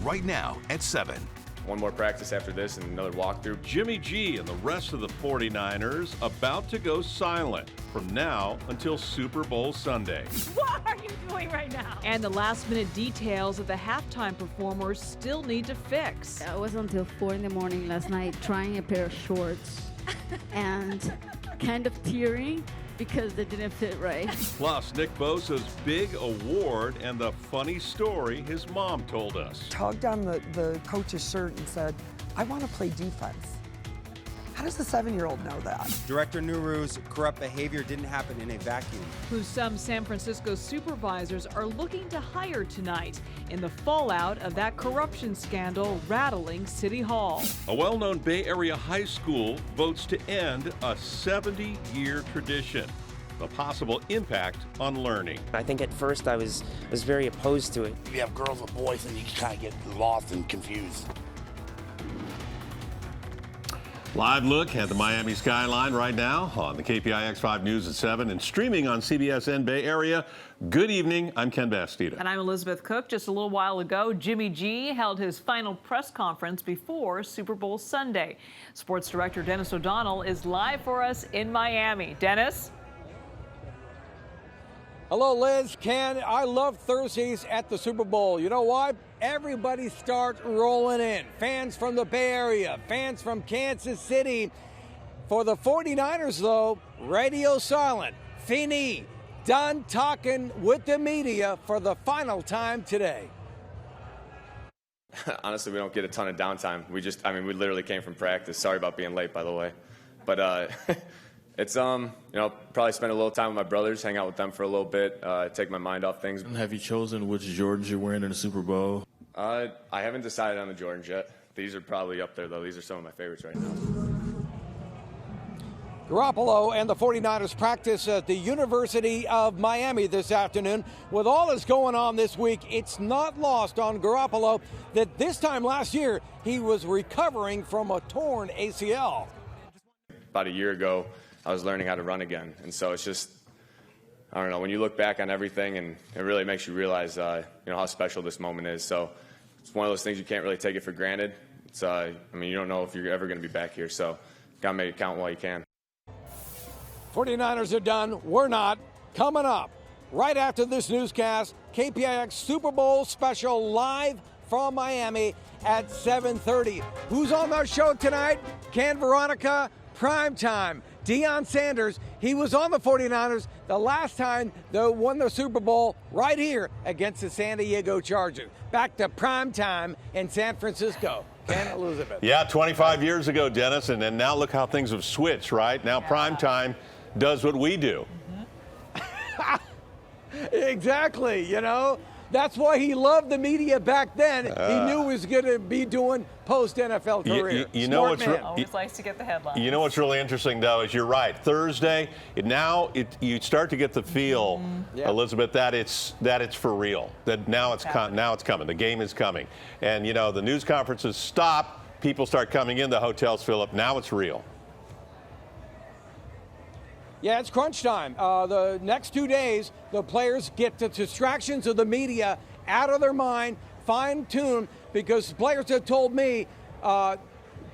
right now at 7. One more practice after this and another walkthrough. Jimmy G and the rest of the 49ers about to go silent from now until Super Bowl Sunday. What are you doing right now? And the last-minute details of the halftime performers still need to fix. I was until 4 in the morning last night trying a pair of shorts and kind of tearing because they didn't fit right. Plus, Nick Bosa's big award and the funny story his mom told us. Tugged on the coach's shirt and said, I want to play defense. How does the 7-year-old know that? Director Nuru's corrupt behavior didn't happen in a vacuum. Who some San Francisco supervisors are looking to hire tonight in the fallout of that corruption scandal rattling City Hall. A well-known Bay Area high school votes to end a 70-year tradition. The possible impact on learning. I think at first I was very opposed to it. You have girls and boys and you kind of get lost and confused. Live look at the Miami skyline right now on the KPIX 5 News at 7 and streaming on CBS Bay Area. Good evening. I'm Ken Bastida. And I'm Elizabeth Cook. Just a little while ago, Jimmy G held his final press conference before Super Bowl Sunday. Sports director Dennis O'Donnell is live for us in Miami. Dennis? Hello, Liz, Ken. I love Thursdays at the Super Bowl. You know why? Everybody starts rolling in. Fans from the Bay Area, fans from Kansas City. For the 49ers, though, radio silent. Fini. Done talking with the media for the final time today. Honestly, we don't get a ton of downtime. We literally came from practice. Sorry about being late, by the way. But it's, probably spend a little time with my brothers, hang out with them for a little bit, take my mind off things. Have you chosen which Jordans you're wearing in the Super Bowl? I haven't decided on the Jordans yet. These are probably up there, though. These are some of my favorites right now. Garoppolo and the 49ers practice at the University of Miami this afternoon. With all that's going on this week, it's not lost on Garoppolo that this time last year he was recovering from a torn ACL. About a year ago, I was learning how to run again. And so it's just, I don't know, when you look back on everything, and it really makes you realize, how special this moment is. So it's one of those things you can't really take it for granted. It's, you don't know if you're ever going to be back here. So got to make it count while you can. 49ers are done. We're not. Coming up right after this newscast, KPIX Super Bowl special live from Miami at 7:30. Who's on our show tonight? Ken, Veronica, primetime. Deion Sanders, he was on the 49ers the last time they won the Super Bowl right here against the San Diego Chargers. Back to primetime in San Francisco. Ken, Elizabeth. Yeah, 25 years ago, Dennis, and now look how things have switched, right? Now primetime does what we do. Exactly, That's why he loved the media back then. He knew he was going to be doing post-NFL career. You know what's always likes to get the headlines. You know what's really interesting, though, is you're right. Thursday, you start to get the feel, Elizabeth, that it's for real. That now it's coming. The game is coming, and the news conferences stop. People start coming in. The hotels fill up. Now it's real. Yeah, it's crunch time. The next 2 days, the players get the distractions of the media out of their mind, fine-tuned, because players have told me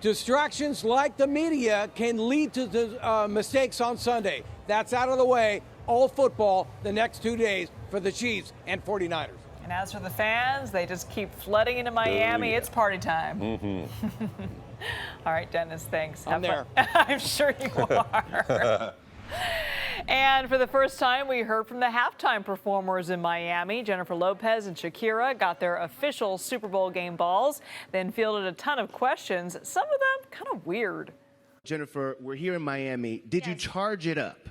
distractions like the media can lead to mistakes on Sunday. That's out of the way. All football the next 2 days for the Chiefs and 49ers. And as for the fans, they just keep flooding into Miami. It's party time. Mm-hmm. All right, Dennis, thanks. I'm there. I'm sure you are. And for the first time, we heard from the halftime performers in Miami. Jennifer Lopez and Shakira got their official Super Bowl game balls, then fielded a ton of questions, some of them kind of weird. Jennifer, we're here in Miami. Did you charge it up?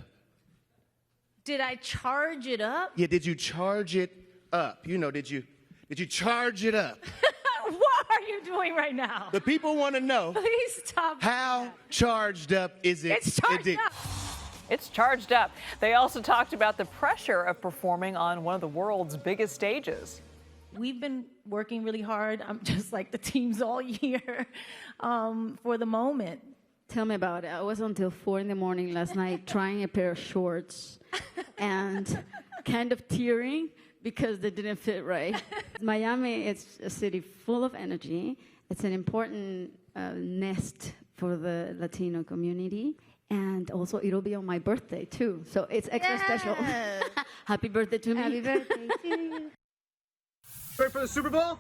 Did I charge it up? Yeah, did you charge it up? Did you charge it up? What are you doing right now? The people want to know. Please stop. How charged up is it? It's charged up. It's charged up. They also talked about the pressure of performing on one of the world's biggest stages. We've been working really hard, just like the teams all year, for the moment. Tell me about it. I was until 4 in the morning last night trying a pair of shorts and kind of tearing because they didn't fit right. Miami is a city full of energy. It's an important nest for the Latino community. And also, it'll be on my birthday, too. So it's extra special. Happy birthday to me. Happy birthday to you. Ready for the Super Bowl?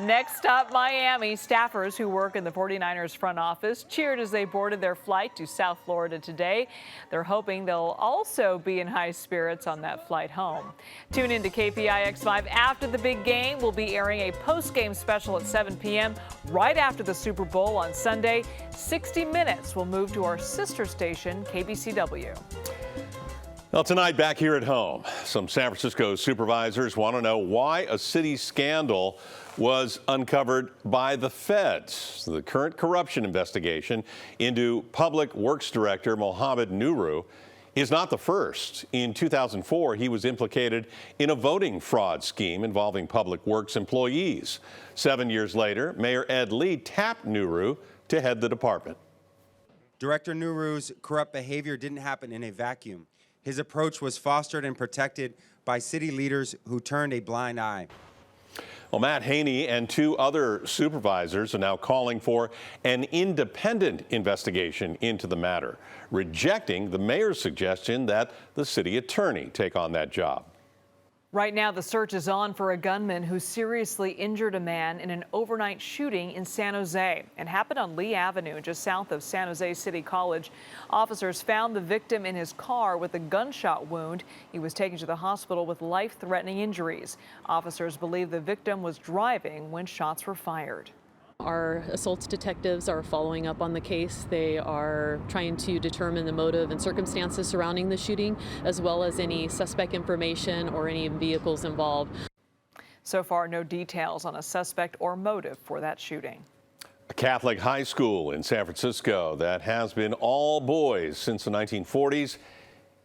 Next up, Miami. Staffers who work in the 49ers front office cheered as they boarded their flight to South Florida today. They're hoping they'll also be in high spirits on that flight home. Tune in to KPIX 5 after the big game. We'll be airing a post-game special at 7 p.m. right after the Super Bowl on Sunday. 60 Minutes will move to our sister station, KBCW. Well, tonight back here at home, some San Francisco supervisors want to know why a city scandal was uncovered by the feds. The current corruption investigation into Public Works Director Mohammed Nuru is not the first. In 2004, he was implicated in a voting fraud scheme involving Public Works employees. 7 years later, Mayor Ed Lee tapped Nuru to head the department. Director Nuru's corrupt behavior didn't happen in a vacuum. His approach was fostered and protected by city leaders who turned a blind eye. Well, Matt Haney and 2 other supervisors are now calling for an independent investigation into the matter, rejecting the mayor's suggestion that the city attorney take on that job. Right now, the search is on for a gunman who seriously injured a man in an overnight shooting in San Jose. It happened on Lee Avenue, just south of San Jose City College. Officers found the victim in his car with a gunshot wound. He was taken to the hospital with life-threatening injuries. Officers believe the victim was driving when shots were fired. Our assault detectives are following up on the case. They are trying to determine the motive and circumstances surrounding the shooting, as well as any suspect information or any vehicles involved. So far, no details on a suspect or motive for that shooting. A Catholic high school in San Francisco that has been all boys since the 1940s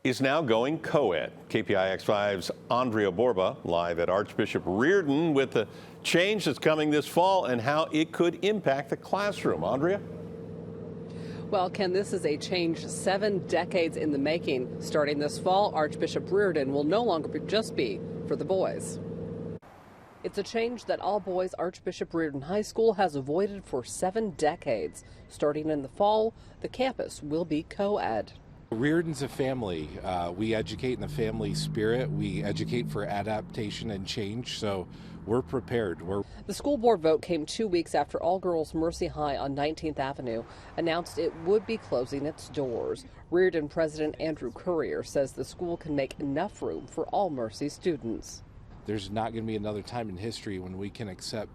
is now going co-ed. KPIX 5's Andrea Borba live at Archbishop Riordan with the change that's coming this fall and how it could impact the classroom. Andrea? Well, Ken, this is a change 7 decades in the making. Starting this fall, Archbishop Riordan will no longer just be for the boys. It's a change that all boys Archbishop Riordan High School has avoided for 7 decades. Starting in the fall, the campus will be co-ed. Riordan's a family. We educate in the family spirit. We educate for adaptation and change, so we're prepared. The school board vote came 2 weeks after all-girls Mercy High on 19th Avenue announced it would be closing its doors. Riordan President Andrew Currier says the school can make enough room for all Mercy students. There's not going to be another time in history when we can accept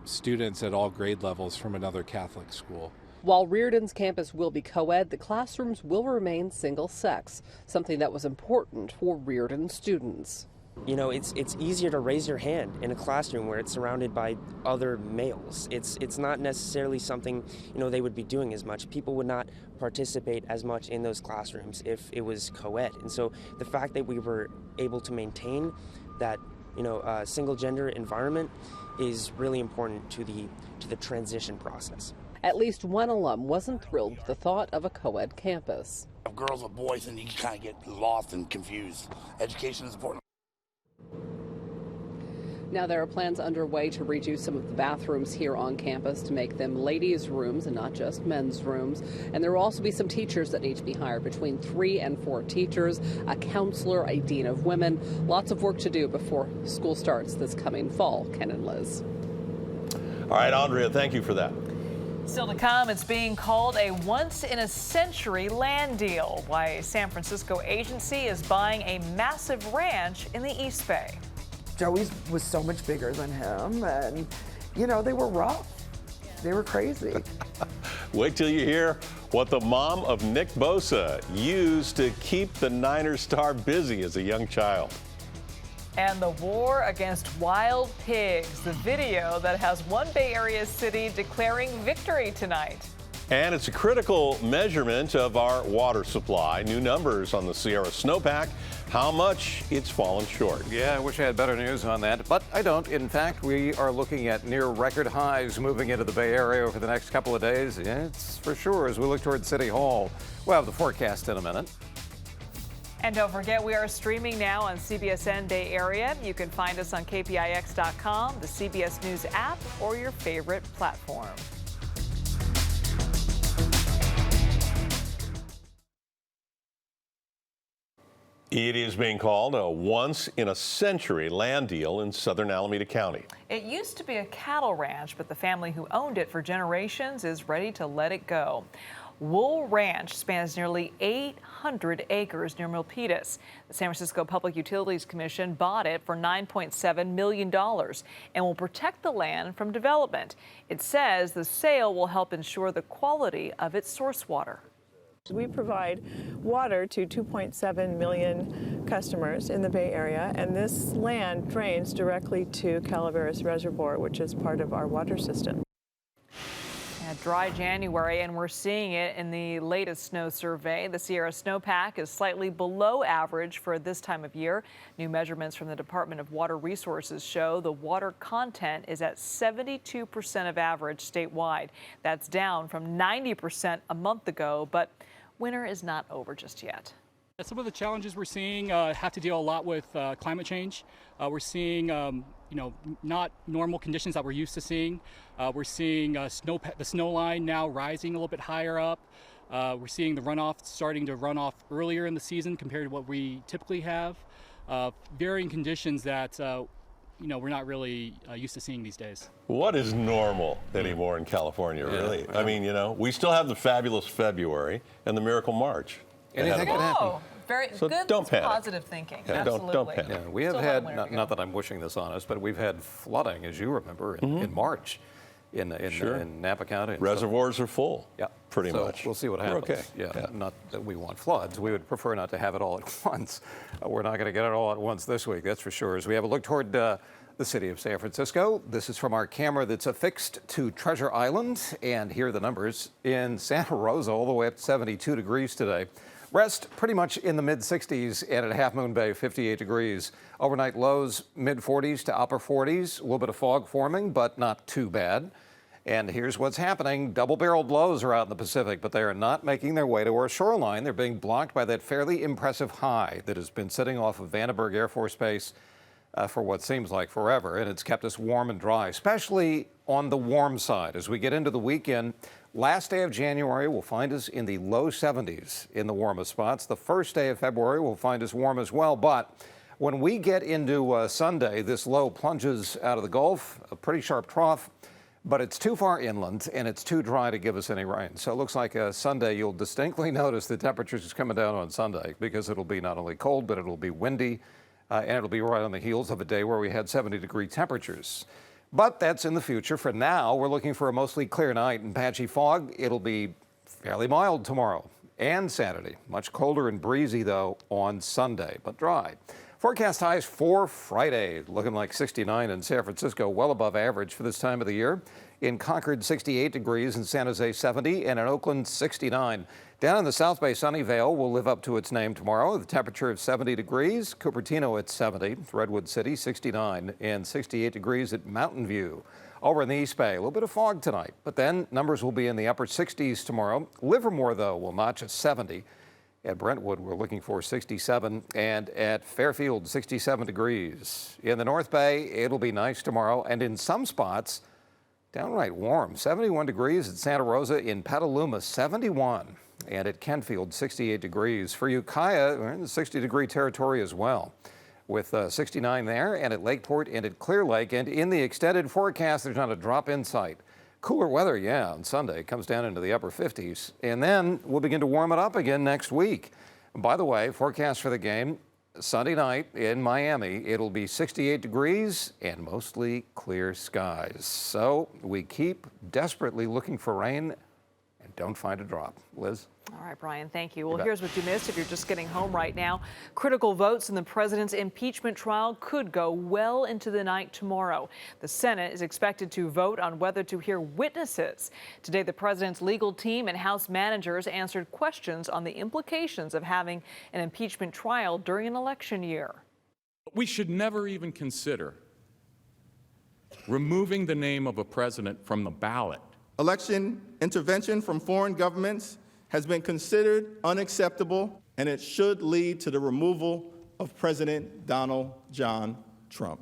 students at all grade levels from another Catholic school. While Riordan's campus will be co-ed, the classrooms will remain single-sex, something that was important for Riordan students. You know, it's easier to raise your hand in a classroom where it's surrounded by other males. It's not necessarily something, you know, they would be doing as much. People would not participate as much in those classrooms if it was co-ed. And so the fact that we were able to maintain that, you know, single-gender environment is really important to the transition process. At least one alum wasn't thrilled with the thought of a co-ed campus. Girls and boys, and you kind of get lost and confused. Education is important. Now there are plans underway to redo some of the bathrooms here on campus to make them ladies' rooms and not just men's rooms. And there will also be some teachers that need to be hired, between 3 and 4 teachers, a counselor, a dean of women. Lots of work to do before school starts this coming fall. Ken and Liz. All right, Andrea, thank you for that. Still to come, it's being called a once-in-a-century land deal. Why a San Francisco agency is buying a massive ranch in the East Bay. Joey was so much bigger than him, and, you know, they were rough. They were crazy. Wait till you hear what the mom of Nick Bosa used to keep the Niners star busy as a young child. And the war against wild pigs, the video that has one Bay Area city declaring victory tonight. And it's a critical measurement of our water supply. New numbers on the Sierra snowpack, how much it's fallen short. Yeah, I wish I had better news on that, but I don't. In fact, we are looking at near record highs moving into the Bay Area over the next couple of days. It's for sure as we look toward City Hall. We'll have the forecast in a minute. And don't forget, we are streaming now on CBSN Bay Area. You can find us on KPIX.com, the CBS News app, or your favorite platform. It is being called a once-in-a-century land deal in southern Alameda County. It used to be a cattle ranch, but the family who owned it for generations is ready to let it go. Wool Ranch spans nearly 800 acres near Milpitas. The San Francisco Public Utilities Commission bought it for $9.7 million and will protect the land from development. It says the sale will help ensure the quality of its source water. We provide water to 2.7 million customers in the Bay Area, and this land drains directly to Calaveras Reservoir, which is part of our water system. A dry January, and we're seeing it in the latest snow survey. The Sierra snowpack is slightly below average for this time of year. New measurements from the Department of Water Resources show the water content is at 72% of average statewide. That's down from 90% a month ago, but winter is not over just yet. Some of the challenges we're seeing have to deal a lot with climate change. We're seeing not normal conditions that we're used to seeing. We're seeing the snow line now rising a little bit higher up. We're seeing the runoff starting to run off earlier in the season compared to what we typically have. Varying conditions that we're not really used to seeing these days. What is normal anymore in California, really? I mean, we still have the fabulous February and the miracle March. Anything can happen. Very So good, don't panic. positive thinking. Yeah, Absolutely. don't panic. Yeah, we have Still had, have a way to not that I'm wishing this on us, but we've had flooding, as you remember, in March in Napa County. Reservoirs are full. Yeah, pretty so much. We'll see what We're happens. okay. Yeah, not that we want floods. We would prefer not to have it all at once. We're not going to get it all at once this week, that's for sure. As we have a look toward the city of San Francisco, this is from our camera that's affixed to Treasure Island, and here are the numbers. In Santa Rosa, all the way up to 72 degrees today. Rest pretty much in the mid-60s, and at Half Moon Bay, 58 degrees. Overnight lows, mid-40s to upper 40s. A little bit of fog forming, but not too bad. And here's what's happening. Double-barreled lows are out in the Pacific, but they are not making their way to our shoreline. They're being blocked by that fairly impressive high that has been sitting off of Vandenberg Air Force Base for what seems like forever, and it's kept us warm and dry, especially on the warm side. As we get into the weekend, last day of January will find us in the low 70s in the warmest spots. The first day of February will find us warm as well, but when we get into Sunday, this low plunges out of the Gulf, a pretty sharp trough, but it's too far inland and it's too dry to give us any rain. So it looks like Sunday you'll distinctly notice the temperatures is coming down on Sunday because it'll be not only cold, but it'll be windy. And it'll be right on the heels of a day where we had 70-degree temperatures. But that's in the future. For now, we're looking for a mostly clear night and patchy fog. It'll be fairly mild tomorrow and Saturday. Much colder and breezy, though, on Sunday, but dry. Forecast highs for Friday, looking like 69 in San Francisco, well above average for this time of the year. In Concord, 68 degrees, in San Jose, 70, and in Oakland, 69. Down in the South Bay, Sunnyvale will live up to its name tomorrow. The temperature of 70 degrees. Cupertino at 70. Redwood City, 69, and 68 degrees at Mountain View. Over in the East Bay, a little bit of fog tonight, but then numbers will be in the upper 60s tomorrow. Livermore, though, will notch a 70. At Brentwood, we're looking for 67, and at Fairfield, 67 degrees. In the North Bay, it'll be nice tomorrow, and in some spots, downright warm. 71 degrees at Santa Rosa. In Petaluma, 71. And at Kentfield, 68 degrees. For Ukiah, we're in the 60-degree territory as well, with 69 there, and at Lakeport and at Clear Lake. And in the extended forecast, there's not a drop in sight. Cooler weather, yeah, on Sunday. It comes down into the upper 50s. And then we'll begin to warm it up again next week. By the way, forecast for the game, Sunday night in Miami, it'll be 68 degrees and mostly clear skies. So we keep desperately looking for rain and don't find a drop. Liz? All right, Brian, thank you. Well, here's what you missed if you're just getting home right now. Critical votes in the president's impeachment trial could go well into the night tomorrow. The Senate is expected to vote on whether to hear witnesses. Today, the president's legal team and House managers answered questions on the implications of having an impeachment trial during an election year. We should never even consider removing the name of a president from the ballot. Election intervention from foreign governments has been considered unacceptable and it should lead to the removal of President Donald John Trump.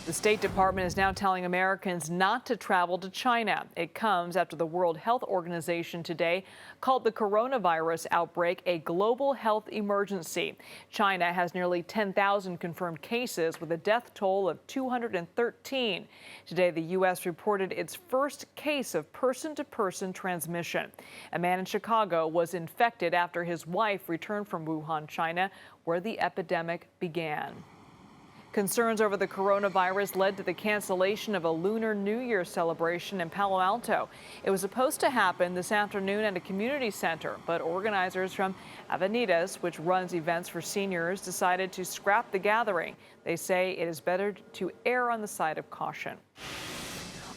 The State Department is now telling Americans not to travel to China. It comes after the World Health Organization today called the coronavirus outbreak a global health emergency. China has nearly 10,000 confirmed cases with a death toll of 213. Today, the U.S. reported its first case of person-to-person transmission. A man in Chicago was infected after his wife returned from Wuhan, China, where the epidemic began. Concerns over the coronavirus led to the cancellation of a Lunar New Year celebration in Palo Alto. It was supposed to happen this afternoon at a community center, but organizers from Avenidas, which runs events for seniors, decided to scrap the gathering. They say it is better to err on the side of caution.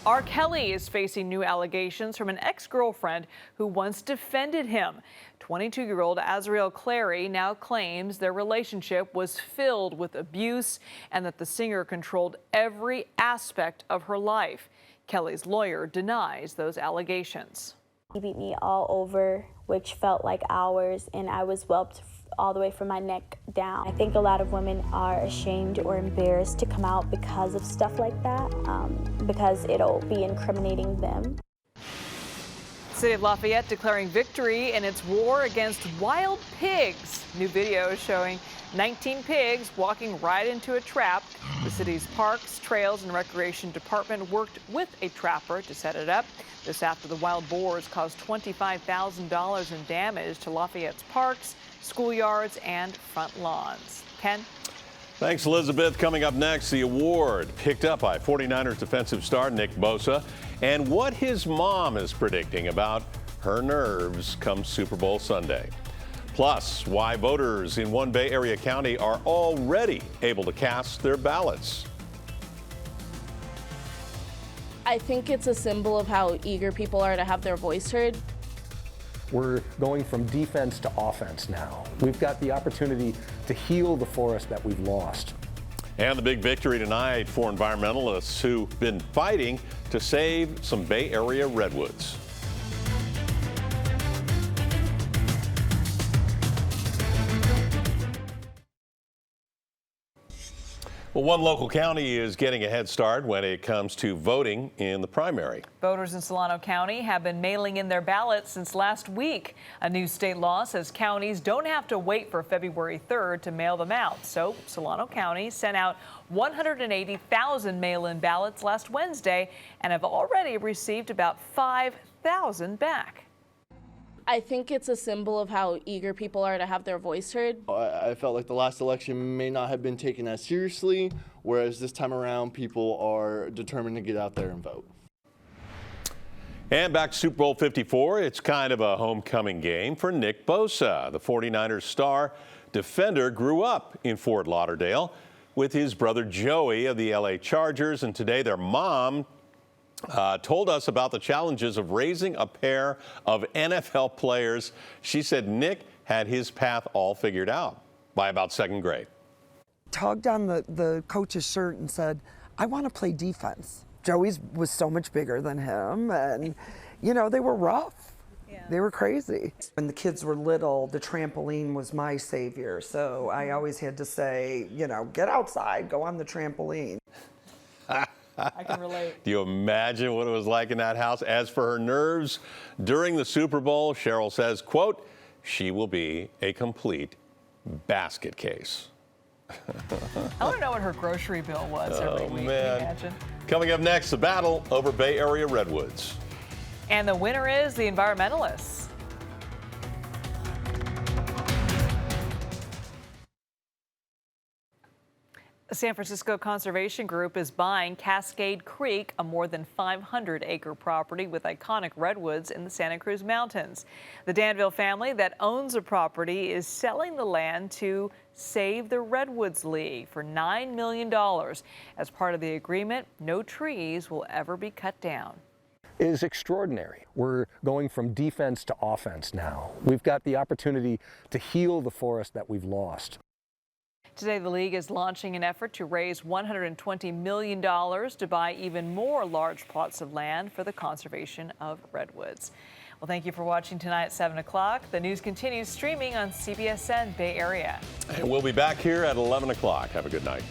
R. Kelly is facing new allegations from an ex-girlfriend who once defended him. 22-year-old Azriel Clary now claims their relationship was filled with abuse and that the singer controlled every aspect of her life. Kelly's lawyer denies those allegations. He beat me all over, which felt like hours, and I was whelped all the way from my neck down. I think a lot of women are ashamed or embarrassed to come out because of stuff like that, because it'll be incriminating them. City of Lafayette declaring victory in its war against wild pigs. New video showing 19 pigs walking right into a trap. The city's Parks, Trails, and Recreation Department worked with a trapper to set it up. This after the wild boars caused $25,000 in damage to Lafayette's parks, schoolyards, and front lawns. Ken? Thanks, Elizabeth. Coming up next, the award picked up by 49ers defensive star Nick Bosa and what his mom is predicting about her nerves come Super Bowl Sunday. Plus, why voters in one Bay Area county are already able to cast their ballots. I think it's a symbol of how eager people are to have their voice heard. We're going from defense to offense now. We've got the opportunity to heal the forest that we've lost. And the big victory tonight for environmentalists who've been fighting to save some Bay Area redwoods. Well, one local county is getting a head start when it comes to voting in the primary. Voters in Solano County have been mailing in their ballots since last week. A new state law says counties don't have to wait for February 3rd to mail them out. So Solano County sent out 180,000 mail-in ballots last Wednesday and have already received about 5,000 back. I think it's a symbol of how eager people are to have their voice heard. I felt like the last election may not have been taken as seriously, whereas this time around people are determined to get out there and vote. And back to Super Bowl 54, it's kind of a homecoming game for Nick Bosa. The 49ers star defender grew up in Fort Lauderdale with his brother Joey of the LA Chargers, and today their mom told us about the challenges of raising a pair of NFL players. She said Nick had his path all figured out by about second grade. Tugged on the coach's shirt and said, I want to play defense. Joey was so much bigger than him, and, you know, they were rough. Yeah. They were crazy. When the kids were little, the trampoline was my savior, so I always had to say, you know, get outside, go on the trampoline. I can relate. Do you imagine what it was like in that house? As for her nerves during the Super Bowl, Cheryl says, quote, she will be a complete basket case. I want to know what her grocery bill was every week. Man. Can you imagine? Coming up next, the battle over Bay Area redwoods. And the winner is the environmentalists. The San Francisco Conservation Group is buying Cascade Creek, a more than 500-acre property with iconic redwoods in the Santa Cruz Mountains. The Danville family that owns the property is selling the land to Save the Redwoods League for $9 million. As part of the agreement, no trees will ever be cut down. It is extraordinary. We're going from defense to offense now. We've got the opportunity to heal the forest that we've lost. Today, the league is launching an effort to raise $120 million to buy even more large plots of land for the conservation of redwoods. Well, thank you for watching tonight at 7 o'clock. The news continues streaming on CBSN Bay Area. And we'll be back here at 11 o'clock. Have a good night.